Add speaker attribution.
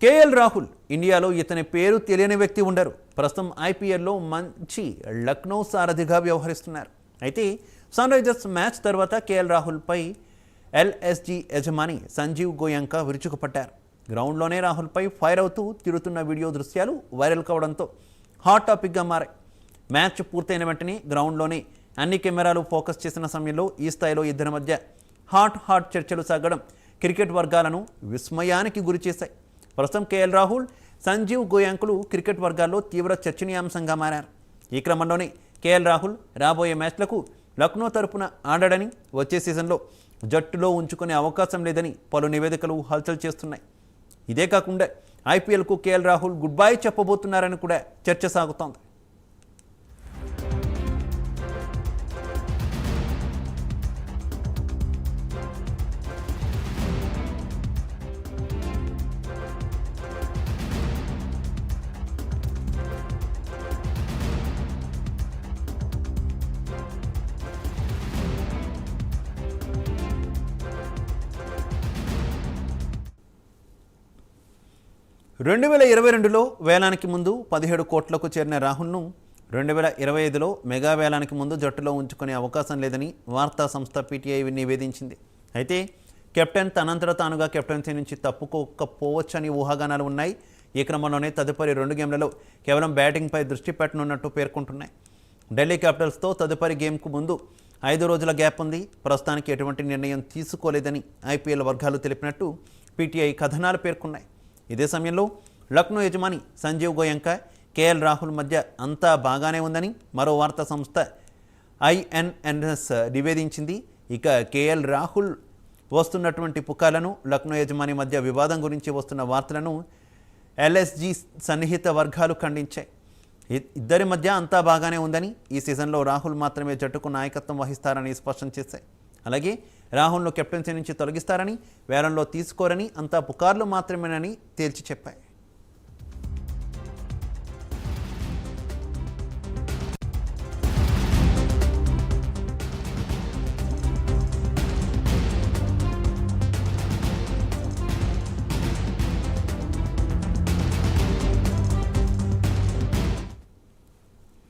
Speaker 1: KL Rahul ఇండియాలో ఇతని పేరు తెలియని వ్యక్తి ఉండరు. ప్రస్తుతం ఐపీఎల్లో మంచి లక్నో సారథిగా వ్యవహరిస్తున్నారు. అయితే సన్ రైజర్స్ మ్యాచ్ తర్వాత కేఎల్ రాహుల్పై ఎల్ఎస్జీ యజమాని సంజీవ్ గోయంకా విరుచుకుపడ్డారు. గ్రౌండ్లోనే రాహుల్పై ఫైర్ అవుతూ తిరుగుతున్న వీడియో దృశ్యాలు వైరల్ కావడంతో హాట్ టాపిక్గా మారాయి. మ్యాచ్ పూర్తయిన వెంటనే గ్రౌండ్లోనే అన్ని కెమెరాలు ఫోకస్ చేసిన సమయంలో ఈ స్థాయిలో ఇద్దరి మధ్య హాట్ చర్చలు సాగడం క్రికెట్ వర్గాలను విస్మయానికి గురిచేశాయి. ప్రస్తుతం కేఎల్ రాహుల్, సంజీవ్ గోయంకులు క్రికెట్ వర్గాల్లో తీవ్ర చర్చనీయాంశంగా మారారు. ఈ క్రమంలోనే కేఎల్ రాహుల్ రాబోయే మ్యాచ్లకు లక్నో తరపున ఆడడని, వచ్చే సీజన్లో జట్టులో ఉంచుకునే అవకాశం లేదని పలు నివేదికలు హల్చల్ చేస్తున్నాయి. ఇదే కాకుండా ఐపీఎల్కు కేఎల్ రాహుల్ గుడ్ బై చెప్పబోతున్నారని కూడా చర్చ సాగుతోంది. రెండు 2022లో వేలానికి ముందు 17 కోట్లకు చేరిన రాహుల్ను 2025లో మెగా వేలానికి ముందు జట్టులో ఉంచుకునే అవకాశం లేదని వార్తా సంస్థ పీటీఐ నివేదించింది. అయితే కెప్టెన్ తనంతట తానుగా కెప్టెన్సీ నుంచి తప్పుకోకపోవచ్చని ఊహాగానాలు ఉన్నాయి. ఈ క్రమంలోనే తదుపరి 2 గేమ్లలో కేవలం బ్యాటింగ్పై దృష్టి పెట్టనున్నట్టు పేర్కొంటున్నాయి. ఢిల్లీ క్యాపిటల్స్తో తదుపరి గేమ్కు ముందు 5 రోజుల గ్యాప్ ఉంది. ప్రస్తుతానికి ఎటువంటి నిర్ణయం తీసుకోలేదని ఐపీఎల్ వర్గాలు తెలిపినట్టు పీటీఐ కథనాలు పేర్కొన్నాయి. ఇదే సమయంలో లక్నో యజమాని సంజీవ్ గోయంకా, కేఎల్ రాహుల్ మధ్య అంతా బాగానే ఉందని మరో వార్తా సంస్థ ఐఎన్ఎన్ఎస్ నివేదించింది. ఇక కేఎల్ రాహుల్ వస్తున్నటువంటి పుకార్లను, లక్నో యజమాని మధ్య వివాదం గురించి వస్తున్న వార్తలను ఎల్ఎస్జీ సన్నిహిత వర్గాలు ఖండించాయి. ఇద్దరి మధ్య అంతా బాగానే ఉందని, ఈ సీజన్లో రాహుల్ మాత్రమే జట్టుకు నాయకత్వం వహిస్తారని స్పష్టం చేశాయి. అలాగే రాహుల్ను కెప్టెన్సీ నుంచి తొలగిస్తారని, వేలంలో తీసుకోరని, అంతా పుకార్లు మాత్రమేనని తేల్చి చెప్పాయి.